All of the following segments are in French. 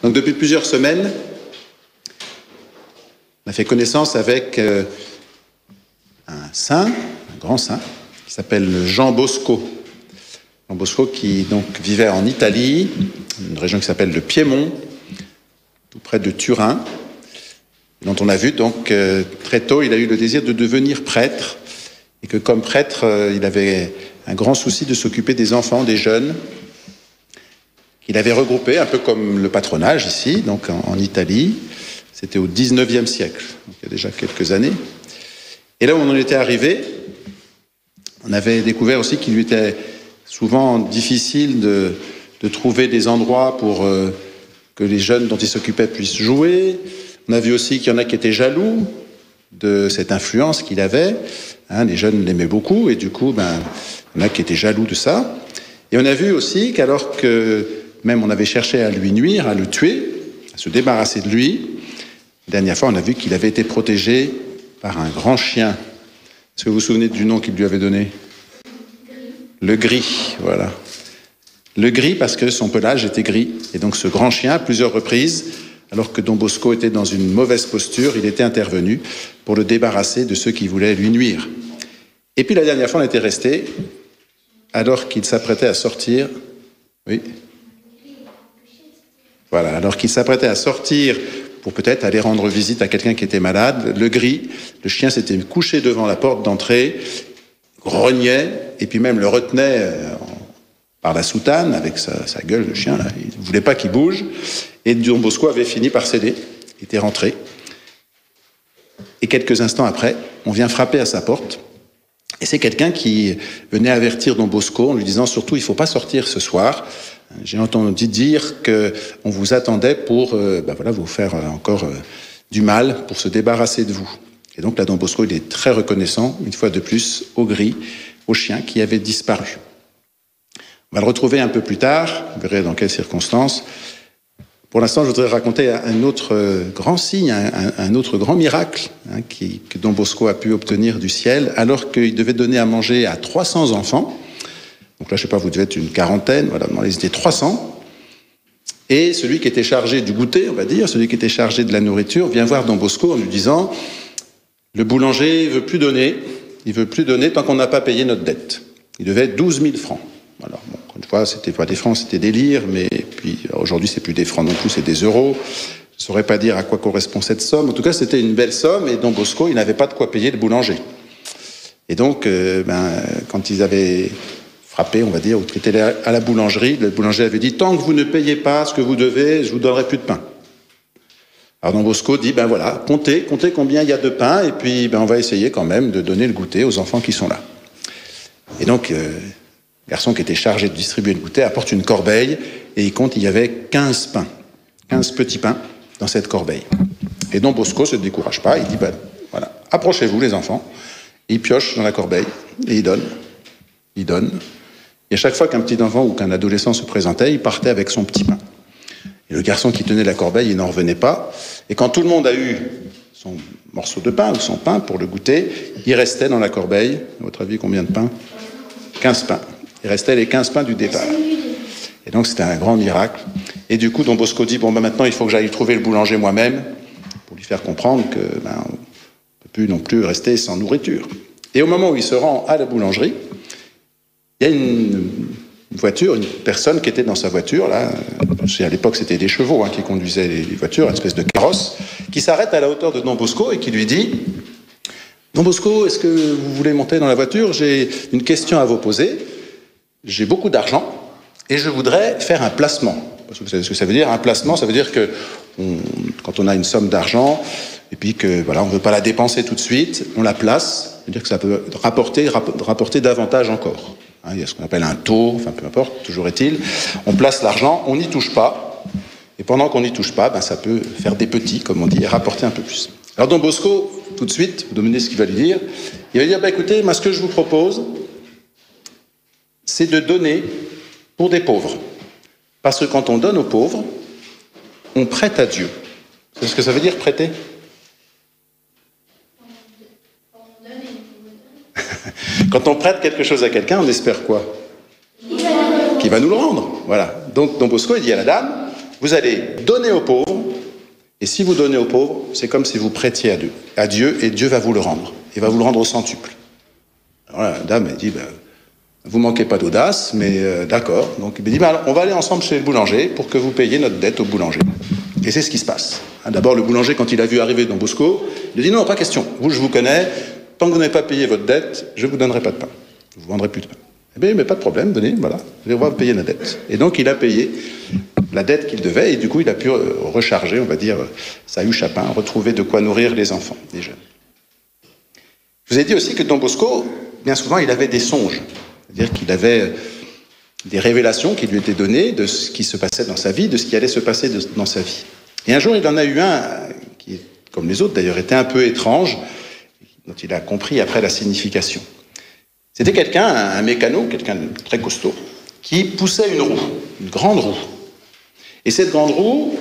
Donc depuis plusieurs semaines, on a fait connaissance avec un saint, un grand saint, qui s'appelle Jean Bosco. Jean Bosco qui donc vivait en Italie, une région qui s'appelle le Piémont, tout près de Turin, dont on a vu donc très tôt, il a eu le désir de devenir prêtre, et que comme prêtre, il avait un grand souci de s'occuper des enfants, des jeunes, qu'il avait regroupés, un peu comme le patronage ici, donc en Italie. C'était au XIXe siècle, donc il y a déjà quelques années. Et là où on en était arrivé, on avait découvert aussi qu'il lui était souvent difficile de trouver des endroits pour que les jeunes dont il s'occupait puissent jouer. On a vu aussi qu'il y en a qui étaient jaloux de cette influence qu'il avait. Les jeunes l'aimaient beaucoup et du coup, il y en a qui étaient jaloux de ça. Et on a vu aussi qu'alors que même on avait cherché à lui nuire, à le tuer, à se débarrasser de lui, la dernière fois on a vu qu'il avait été protégé par un grand chien. Est-ce que vous vous souvenez du nom qu'il lui avait donné ? Le Gris, voilà. Le Gris parce que son pelage était gris. Et donc ce grand chien, à plusieurs reprises, alors que Don Bosco était dans une mauvaise posture, il était intervenu pour le débarrasser de ceux qui voulaient lui nuire. Et puis la dernière fois, on était resté, alors qu'il s'apprêtait à sortir... Oui. Voilà, alors qu'il s'apprêtait à sortir pour peut-être aller rendre visite à quelqu'un qui était malade, le Gris, le chien s'était couché devant la porte d'entrée, grognait, et puis même le retenait par la soutane, avec sa gueule, le chien, là. Il ne voulait pas qu'il bouge. Et Don Bosco avait fini par céder. Il était rentré. Et quelques instants après, on vient frapper à sa porte. Et c'est quelqu'un qui venait avertir Don Bosco en lui disant « Surtout, il ne faut pas sortir ce soir. J'ai entendu dire qu'on vous attendait pour vous faire encore du mal, pour se débarrasser de vous. » Et donc là, Don Bosco, il est très reconnaissant, une fois de plus, au Gris, au chien qui avait disparu. On va le retrouver un peu plus tard, vous verrez dans quelles circonstances. Pour l'instant, je voudrais raconter un autre grand signe, un autre grand miracle que Don Bosco a pu obtenir du ciel, alors qu'il devait donner à manger à 300 enfants. Donc là, je ne sais pas, vous devez être une quarantaine, voilà, ils étaient 300. Et celui qui était chargé du goûter, on va dire, celui qui était chargé de la nourriture, vient voir Don Bosco en lui disant « Le boulanger ne veut plus donner, il ne veut plus donner tant qu'on n'a pas payé notre dette. » Il devait 12 000 francs. Alors, bon, encore une fois, c'était pas des francs, c'était des lires, mais puis aujourd'hui, c'est plus des francs non plus, c'est des euros. Je ne saurais pas dire à quoi correspond cette somme. En tout cas, c'était une belle somme, et Don Bosco, il n'avait pas de quoi payer le boulanger. Et donc, quand ils avaient frappé, on va dire, ou traité à la boulangerie, le boulanger avait dit « Tant que vous ne payez pas ce que vous devez, je vous donnerai plus de pain. » Alors Don Bosco dit « voilà, comptez combien il y a de pain, et puis on va essayer quand même de donner le goûter aux enfants qui sont là. » Et donc, le garçon qui était chargé de distribuer le goûter apporte une corbeille, et il compte, il y avait 15 pains, 15 petits pains dans cette corbeille. Et Don Bosco ne se décourage pas, il dit voilà, approchez-vous les enfants. Et il pioche dans la corbeille, et il donne. Et à chaque fois qu'un petit enfant ou qu'un adolescent se présentait, il partait avec son petit pain. Et le garçon qui tenait la corbeille, il n'en revenait pas. Et quand tout le monde a eu son morceau de pain ou son pain pour le goûter, il restait dans la corbeille, à votre avis, combien de pains ? 15 pains. Il restait les 15 pains du départ. Et donc, c'était un grand miracle. Et du coup, Don Bosco dit, maintenant, il faut que j'aille trouver le boulanger moi-même pour lui faire comprendre que on ne peut plus non plus rester sans nourriture. Et au moment où il se rend à la boulangerie, il y a une voiture, une personne qui était dans sa voiture, là, à l'époque, c'était des chevaux qui conduisaient les voitures, une espèce de carrosse, qui s'arrête à la hauteur de Don Bosco et qui lui dit « Don Bosco, est-ce que vous voulez monter dans la voiture ? J'ai une question à vous poser. J'ai beaucoup d'argent et je voudrais faire un placement. » Parce que vous savez ce que ça veut dire, un placement, ça veut dire que quand on a une somme d'argent et puis que on ne veut pas la dépenser tout de suite, on la place, ça veut dire que ça peut rapporter davantage encore. Il y a ce qu'on appelle un taux, enfin peu importe, toujours est-il. On place l'argent, on n'y touche pas, et pendant qu'on n'y touche pas, ça peut faire des petits, comme on dit, et rapporter un peu plus. Alors Don Bosco, tout de suite, vous devinez ce qu'il va lui dire. Il va dire, écoutez, moi ce que je vous propose, c'est de donner pour des pauvres. Parce que quand on donne aux pauvres, on prête à Dieu. C'est ce que ça veut dire, prêter ? Quand on prête quelque chose à quelqu'un, on espère quoi ? Qu'il va nous le rendre. Voilà. Donc Don Bosco, il dit à la dame, vous allez donner aux pauvres, et si vous donnez aux pauvres, c'est comme si vous prêtiez à Dieu, et Dieu va vous le rendre. Il va vous le rendre au centuple. Alors la dame, elle dit, vous manquez pas d'audace, mais d'accord. Donc il me dit, on va aller ensemble chez le boulanger pour que vous payiez notre dette au boulanger. Et c'est ce qui se passe. D'abord, le boulanger, quand il a vu arriver Don Bosco, il dit, non, pas question. Vous, je vous connais. Tant que vous n'avez pas payé votre dette, je ne vous donnerai pas de pain. Je ne vous vendrai plus de pain. Eh bien, mais pas de problème, venez, voilà. On va payer la dette. Et donc, il a payé la dette qu'il devait, et du coup, il a pu recharger, on va dire, sa huche à pain, retrouver de quoi nourrir les enfants, les jeunes. Je vous ai dit aussi que Don Bosco, bien souvent, il avait des songes. C'est-à-dire qu'il avait des révélations qui lui étaient données de ce qui se passait dans sa vie, de ce qui allait se passer dans sa vie. Et un jour, il en a eu un qui, comme les autres d'ailleurs, était un peu étrange, dont il a compris après la signification. C'était quelqu'un, un mécano, quelqu'un de très costaud, qui poussait une roue, une grande roue. Et cette grande roue,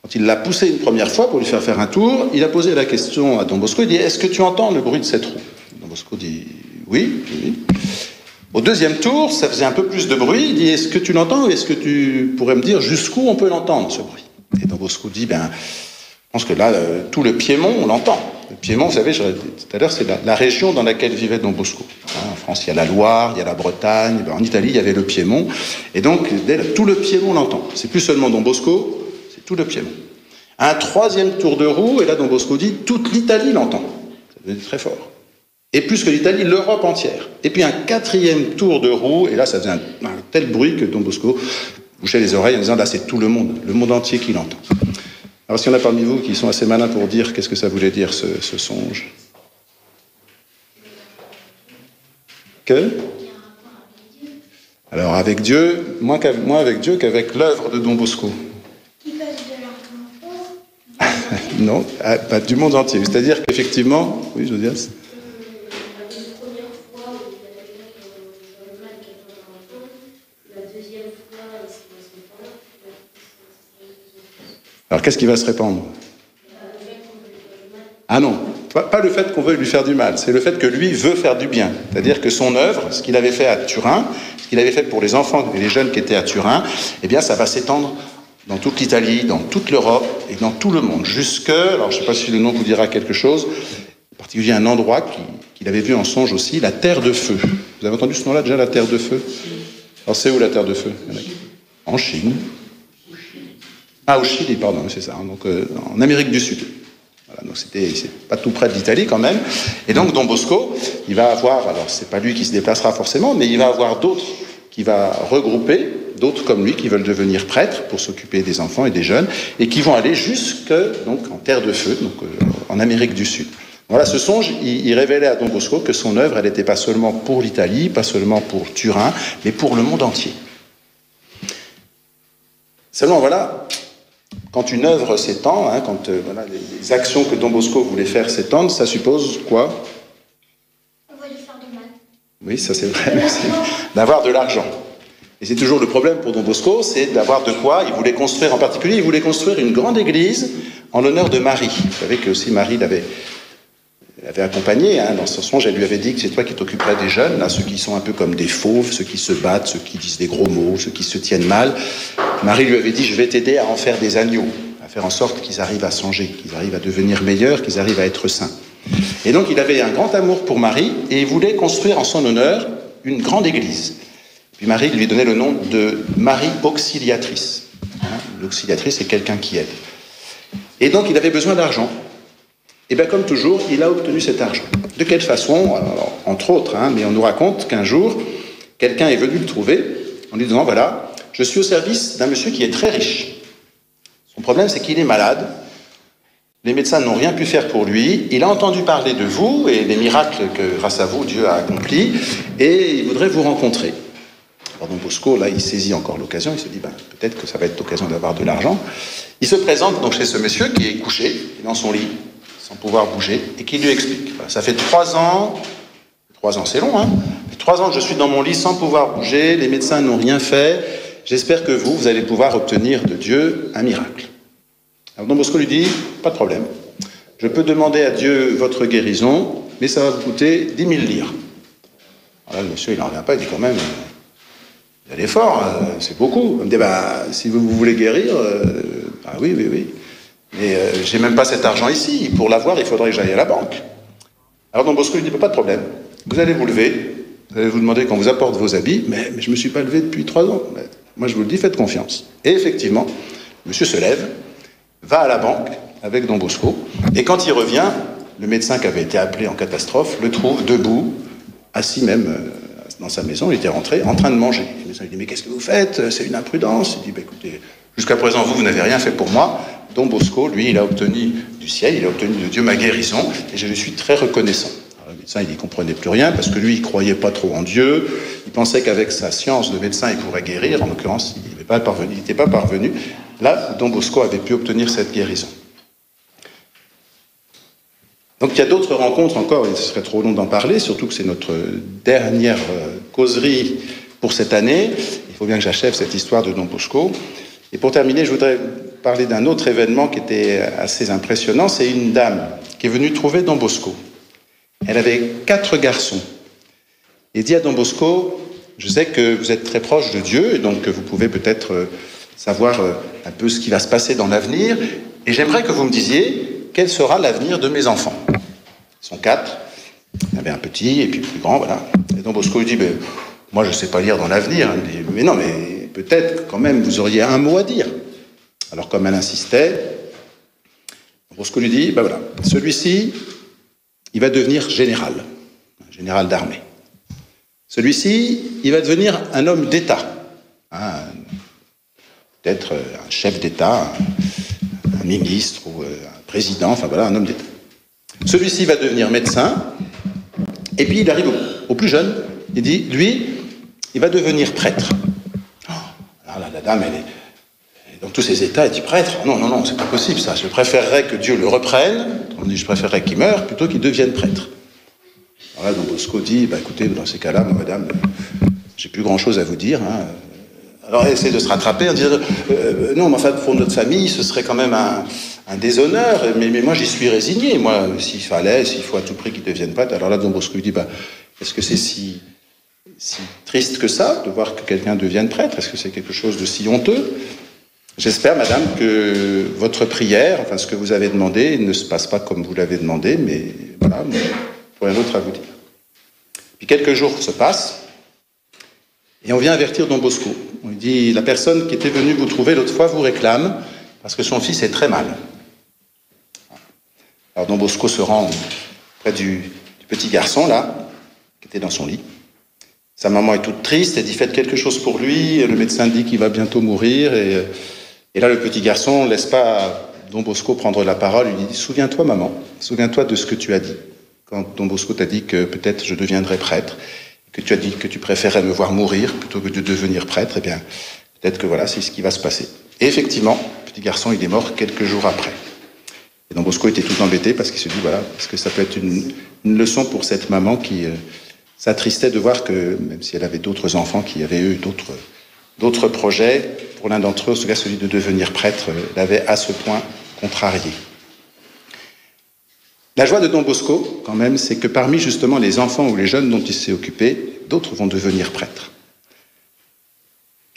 quand il l'a poussée une première fois pour lui faire un tour, il a posé la question à Don Bosco, il dit « Est-ce que tu entends le bruit de cette roue ?» Don Bosco dit « Oui, oui. » Au deuxième tour, ça faisait un peu plus de bruit. Il dit, est-ce que tu l'entends ou est-ce que tu pourrais me dire jusqu'où on peut l'entendre, ce bruit? Et Don Bosco dit, je pense que là, tout le Piémont, on l'entend. Le Piémont, vous savez, tout à l'heure, c'est la région dans laquelle vivait Don Bosco. En France, il y a la Loire, il y a la Bretagne. En Italie, il y avait le Piémont. Et donc, tout le Piémont l'entend. C'est plus seulement Don Bosco, c'est tout le Piémont. Un troisième tour de roue, et là, Don Bosco dit, toute l'Italie l'entend. Ça veut dire très fort. Et plus que l'Italie, l'Europe entière. Et puis un quatrième tour de roue, et là ça faisait un tel bruit que Don Bosco bouchait les oreilles en disant là c'est tout le monde entier qui l'entend. Alors s'il y en a parmi vous qui sont assez malins pour dire qu'est-ce que ça voulait dire ce songe. Alors avec Dieu, moins avec Dieu qu'avec l'œuvre de Don Bosco. Qui passe de l'argent pauvre? Non, du monde entier. C'est-à-dire qu'effectivement, oui Josias. Alors, qu'est-ce qui va se répandre? Ah non, pas le fait qu'on veuille lui faire du mal, c'est le fait que lui veut faire du bien. C'est-à-dire que son œuvre, ce qu'il avait fait à Turin, ce qu'il avait fait pour les enfants et les jeunes qui étaient à Turin, eh bien, ça va s'étendre dans toute l'Italie, dans toute l'Europe et dans tout le monde. Alors je ne sais pas si le nom vous dira quelque chose, en particulier un endroit qu'il avait vu en songe aussi, la Terre de Feu. Vous avez entendu ce nom-là déjà, la Terre de Feu? Alors, c'est où la Terre de Feu? En Chine. Ah, au Chili, pardon, c'est ça. Donc, en Amérique du Sud. Voilà, donc c'est pas tout près de l'Italie quand même. Et donc, Don Bosco, il va avoir, alors c'est pas lui qui se déplacera forcément, mais il va avoir d'autres qui va regrouper, d'autres comme lui qui veulent devenir prêtres pour s'occuper des enfants et des jeunes, et qui vont aller jusque donc en Terre de Feu, donc en Amérique du Sud. Voilà, ce songe, il révélait à Don Bosco que son œuvre, elle n'était pas seulement pour l'Italie, pas seulement pour Turin, mais pour le monde entier. Seulement, voilà. Quand une œuvre s'étend, quand les actions que Don Bosco voulait faire s'étendent, ça suppose quoi? On va lui faire du mal. Oui, ça c'est vrai, merci. D'avoir de l'argent. Et c'est toujours le problème pour Don Bosco, c'est d'avoir de quoi. Il voulait construire, en particulier, il voulait construire une grande église en l'honneur de Marie. Vous savez que aussi Marie l'avait accompagné, dans son songe, elle lui avait dit que c'est toi qui t'occuperais des jeunes, là, ceux qui sont un peu comme des fauves, ceux qui se battent, ceux qui disent des gros mots, ceux qui se tiennent mal. Marie lui avait dit, je vais t'aider à en faire des agneaux, à faire en sorte qu'ils arrivent à changer, qu'ils arrivent à devenir meilleurs, qu'ils arrivent à être saints. Et donc il avait un grand amour pour Marie, et il voulait construire en son honneur une grande église. Puis Marie lui donnait le nom de Marie Auxiliatrice. L'auxiliatrice, c'est quelqu'un qui aide. Et donc il avait besoin d'argent. Et bien comme toujours, il a obtenu cet argent. De quelle façon? Alors, entre autres, mais on nous raconte qu'un jour, quelqu'un est venu le trouver en lui disant, voilà, je suis au service d'un monsieur qui est très riche. Son problème, c'est qu'il est malade. Les médecins n'ont rien pu faire pour lui. Il a entendu parler de vous et des miracles que, grâce à vous, Dieu a accomplis, et il voudrait vous rencontrer. Alors Don Bosco, là, il saisit encore l'occasion, il se dit, peut-être que ça va être l'occasion d'avoir de l'argent. Il se présente donc chez ce monsieur qui est couché dans son lit, sans pouvoir bouger, et qui lui explique. Ça fait 3 ans, 3 ans c'est long, 3 ans que je suis dans mon lit sans pouvoir bouger, les médecins n'ont rien fait, j'espère que vous allez pouvoir obtenir de Dieu un miracle. Alors Don Bosco lui dit, pas de problème, je peux demander à Dieu votre guérison, mais ça va vous coûter 10 000 lire. Alors là, le monsieur, il n'en revient pas, il dit quand même, Vous allez fort, c'est beaucoup. Il me dit, si vous voulez guérir, oui. Mais j'ai même pas cet argent ici. Pour l'avoir, il faudrait que j'aille à la banque. Alors Don Bosco lui dit, pas de problème. Vous allez vous lever, vous allez vous demander qu'on vous apporte vos habits, mais je me suis pas levé depuis 3 ans. Mais moi, je vous le dis, faites confiance. Et effectivement, monsieur se lève, va à la banque avec Don Bosco, et quand il revient, le médecin qui avait été appelé en catastrophe le trouve debout, assis même dans sa maison. Il était rentré en train de manger. Le médecin lui dit, mais qu'est-ce que vous faites? C'est une imprudence. Il dit, écoutez, jusqu'à présent, vous n'avez rien fait pour moi. Don Bosco, lui, il a obtenu du ciel, il a obtenu de Dieu ma guérison, et je lui suis très reconnaissant. Alors, le médecin, il n'y comprenait plus rien, parce que lui, il croyait pas trop en Dieu, il pensait qu'avec sa science de médecin, il pourrait guérir. En l'occurrence, il n'était pas parvenu. Là, Don Bosco avait pu obtenir cette guérison. Donc il y a d'autres rencontres encore, et ce serait trop long d'en parler, surtout que c'est notre dernière causerie pour cette année. Il faut bien que j'achève cette histoire de Don Bosco. Et pour terminer, je voudrais parler d'un autre événement qui était assez impressionnant. C'est une dame qui est venue trouver Don Bosco. Elle avait 4 garçons. Et dit à Don Bosco, je sais que vous êtes très proche de Dieu, et donc que vous pouvez peut-être savoir un peu ce qui va se passer dans l'avenir, et j'aimerais que vous me disiez quel sera l'avenir de mes enfants. Ils sont 4, il y avait un petit et puis plus grand, voilà. Et Don Bosco lui dit, moi je ne sais pas lire dans l'avenir. Il dit, mais non, mais peut-être quand même vous auriez un mot à dire. Alors comme elle insistait, Don Bosco lui dit, voilà, celui-ci, il va devenir général d'armée. Celui-ci, il va devenir un homme d'État, peut-être un chef d'État, un ministre ou un président, enfin voilà, un homme d'État. Celui-ci va devenir médecin, et puis il arrive au plus jeune, il dit, lui, il va devenir prêtre. Alors là, la dame, elle est dans tous ses états, elle dit, prêtre? Non, c'est pas possible ça, je préférerais que Dieu le reprenne, on dit, je préférerais qu'il meure plutôt qu'il devienne prêtre. Alors là, Don Bosco dit, écoutez, dans ces cas-là, moi, madame, j'ai plus grand-chose à vous dire, Alors elle essaie de se rattraper en disant non, mais enfin pour notre famille ce serait quand même un déshonneur, mais moi j'y suis résigné, moi s'il faut à tout prix qu'il devienne prêtre. Alors là Don Bosco lui dit est-ce que c'est si triste que ça de voir que quelqu'un devienne prêtre? Est-ce que c'est quelque chose de si honteux? J'espère madame que votre prière, enfin ce que vous avez demandé ne se passe pas comme vous l'avez demandé, mais voilà, pour rien d'autre à vous dire. Puis quelques jours se passent. Et on vient avertir Don Bosco. On lui dit, la personne qui était venue vous trouver l'autre fois vous réclame parce que son fils est très mal. Alors Don Bosco se rend près du petit garçon, là, qui était dans son lit. Sa maman est toute triste, elle dit, faites quelque chose pour lui. Le médecin dit qu'il va bientôt mourir. Et là, le petit garçon ne laisse pas Don Bosco prendre la parole. Il lui dit, souviens-toi, maman, souviens-toi de ce que tu as dit. Quand Don Bosco t'a dit que peut-être je deviendrais prêtre, que tu as dit que tu préférais me voir mourir plutôt que de devenir prêtre, eh bien, peut-être que voilà, c'est ce qui va se passer. Et effectivement, le petit garçon, il est mort quelques jours après. Et Don Bosco était tout embêté parce qu'il se dit, voilà, parce que ça peut être une leçon pour cette maman qui s'attristait de voir que, même si elle avait d'autres enfants qui avaient eu d'autres projets, pour l'un d'entre eux, en tout cas celui de devenir prêtre, l'avait à ce point contrarié. La joie de Don Bosco, quand même, c'est que parmi justement les enfants ou les jeunes dont il s'est occupé, d'autres vont devenir prêtres.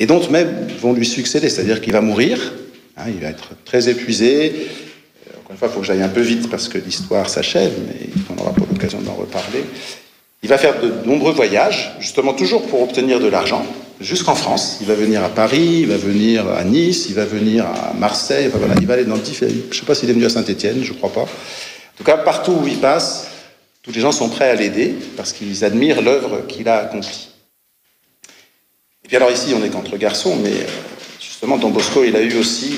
Et d'autres même vont lui succéder, c'est-à-dire qu'il va mourir, il va être très épuisé. Encore une fois, il faut que j'aille un peu vite parce que l'histoire s'achève, mais on n'aura pas l'occasion d'en reparler. Il va faire de nombreux voyages, justement toujours pour obtenir de l'argent, jusqu'en France. Il va venir à Paris, il va venir à Nice, il va venir à Marseille, enfin voilà, il va aller dans différents... Je ne sais pas s'il est venu à Saint-Étienne, je ne crois pas. En tout cas, partout où il passe, tous les gens sont prêts à l'aider parce qu'ils admirent l'œuvre qu'il a accomplie. Et puis alors ici, on n'est qu'entre garçons, mais justement, Don Bosco, il a eu aussi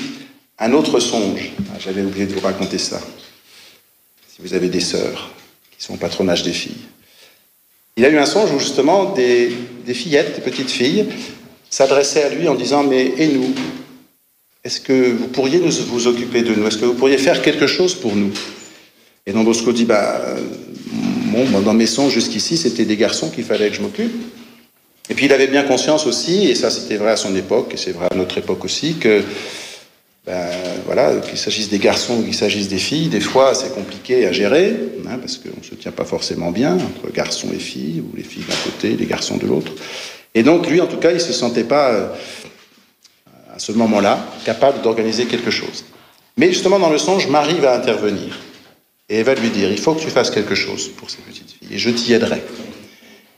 un autre songe. J'avais oublié de vous raconter ça. Si vous avez des sœurs qui sont au patronage des filles. Il a eu un songe où justement des fillettes, des petites filles, s'adressaient à lui en disant « Mais et nous? Est-ce que vous pourriez vous occuper de nous? Est-ce que vous pourriez faire quelque chose pour nous ?» Et Don Bosco dit, dans mes songes jusqu'ici, c'était des garçons qu'il fallait que je m'occupe. Et puis il avait bien conscience aussi, et ça c'était vrai à son époque, et c'est vrai à notre époque aussi, que qu'il s'agisse des garçons ou qu'il s'agisse des filles, des fois c'est compliqué à gérer, parce qu'on ne se tient pas forcément bien entre garçons et filles, ou les filles d'un côté, les garçons de l'autre. Et donc, lui, en tout cas, il ne se sentait pas, à ce moment-là, capable d'organiser quelque chose. Mais justement, dans le songe, Marie va intervenir. Et elle va lui dire, il faut que tu fasses quelque chose pour ces petites filles, et je t'y aiderai.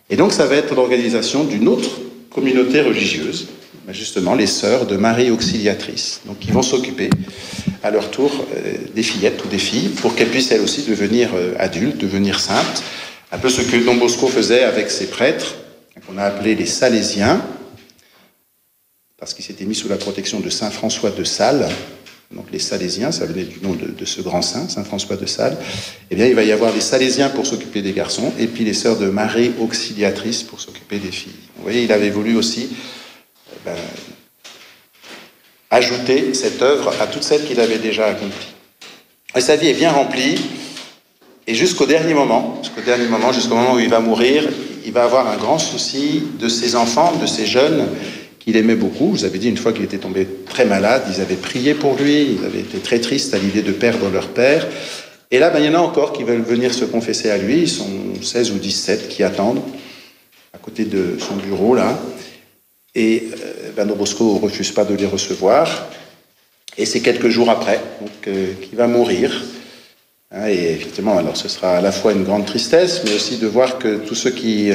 Et donc, ça va être l'organisation d'une autre communauté religieuse, justement les sœurs de Marie Auxiliatrice, donc qui vont s'occuper à leur tour des fillettes ou des filles, pour qu'elles puissent elles aussi devenir adultes, devenir saintes. Un peu ce que Don Bosco faisait avec ses prêtres, qu'on a appelés les Salésiens, parce qu'ils s'étaient mis sous la protection de Saint François de Sales. Donc les Salésiens, ça venait du nom de ce grand saint, Saint François de Sales. Eh bien, il va y avoir les Salésiens pour s'occuper des garçons, et puis les sœurs de Marie Auxiliatrice pour s'occuper des filles. Vous voyez, il avait voulu aussi ajouter cette œuvre à toutes celles qu'il avait déjà accomplies. Et sa vie est bien remplie, et jusqu'au dernier moment, jusqu'au moment où il va mourir, il va avoir un grand souci de ses enfants, de ses jeunes, qu'il aimait beaucoup. Je vous avais dit, une fois qu'il était tombé très malade, ils avaient prié pour lui, ils avaient été très tristes à l'idée de perdre leur père. Et là, il y en a encore qui veulent venir se confesser à lui, ils sont 16 ou 17 qui attendent à côté de son bureau, là. Et Don Bosco ne refuse pas de les recevoir. Et c'est quelques jours après qu'il va mourir. Et effectivement, alors ce sera à la fois une grande tristesse, mais aussi de voir que tous ceux qui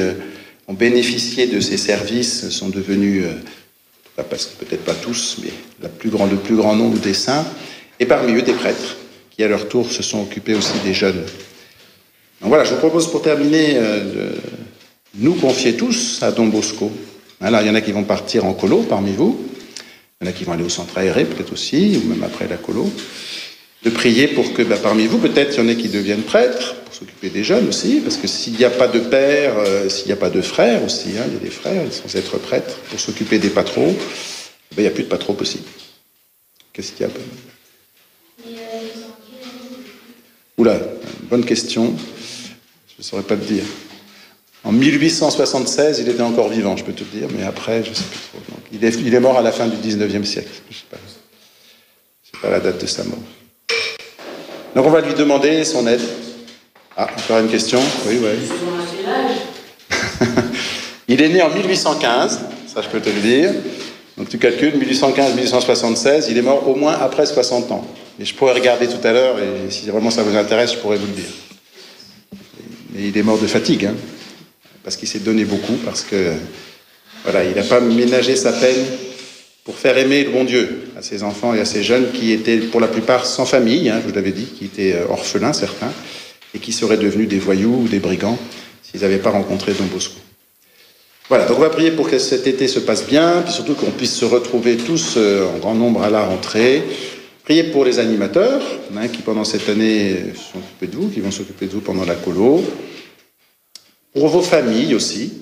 ont bénéficié de ces services sont devenus, parce que peut-être pas tous, mais le plus grand nombre des saints, et parmi eux des prêtres, qui à leur tour se sont occupés aussi des jeunes. Donc voilà, je vous propose pour terminer de nous confier tous à Don Bosco. Alors, il y en a qui vont partir en colo parmi vous, il y en a qui vont aller au centre aéré peut-être aussi, ou même après la colo, de prier pour que parmi vous, peut-être il y en a qui deviennent prêtres, pour s'occuper des jeunes aussi, parce que s'il n'y a pas de père, s'il n'y a pas de frères aussi, il y a des frères, ils sont censés être prêtres, pour s'occuper des patrons, il n'y a plus de patrons possible. Qu'est-ce qu'il y a? Oula, bonne question, je ne saurais pas te dire. En 1876, il était encore vivant, je peux te le dire, mais après, je ne sais plus trop. Donc, il est mort à la fin du 19e siècle. Je ne sais pas la date de sa mort. Donc on va lui demander son aide. Ah, encore une question? Oui. Il est né en 1815, ça je peux te le dire. Donc tu calcules, 1815-1876, il est mort au moins après 60 ans. Et je pourrais regarder tout à l'heure, et si vraiment ça vous intéresse, je pourrais vous le dire. Mais il est mort de fatigue, parce qu'il s'est donné beaucoup, parce que voilà, il n'a pas ménagé sa peine pour faire aimer le bon Dieu à ses enfants et à ses jeunes qui étaient pour la plupart sans famille, je vous l'avais dit, qui étaient orphelins certains, et qui seraient devenus des voyous ou des brigands s'ils n'avaient pas rencontré Don Bosco. Voilà, donc on va prier pour que cet été se passe bien, puis surtout qu'on puisse se retrouver tous en grand nombre à la rentrée. Priez pour les animateurs, qui pendant cette année sont occupés de vous, qui vont s'occuper de vous pendant la colo. Pour vos familles aussi,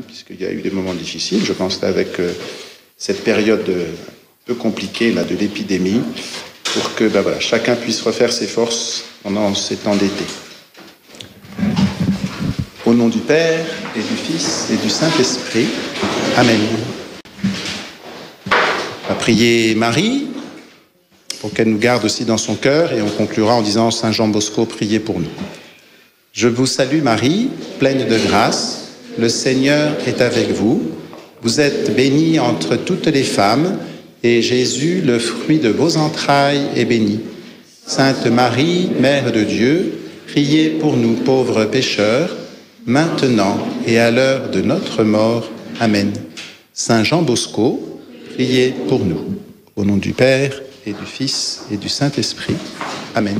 puisqu'il y a eu des moments difficiles, je pense là, avec cette période un peu compliquée là, de l'épidémie, pour que chacun puisse refaire ses forces pendant ces temps d'été. Au nom du Père, et du Fils, et du Saint-Esprit. Amen. On va prier Marie, pour qu'elle nous garde aussi dans son cœur, et on conclura en disant « Saint Jean Bosco, priez pour nous ». Je vous salue Marie, pleine de grâce, le Seigneur est avec vous. Vous êtes bénie entre toutes les femmes, et Jésus, le fruit de vos entrailles, est béni. Sainte Marie, Mère de Dieu, priez pour nous pauvres pécheurs, maintenant et à l'heure de notre mort. Amen. Saint Jean Bosco, priez pour nous. Au nom du Père, et du Fils, et du Saint-Esprit. Amen.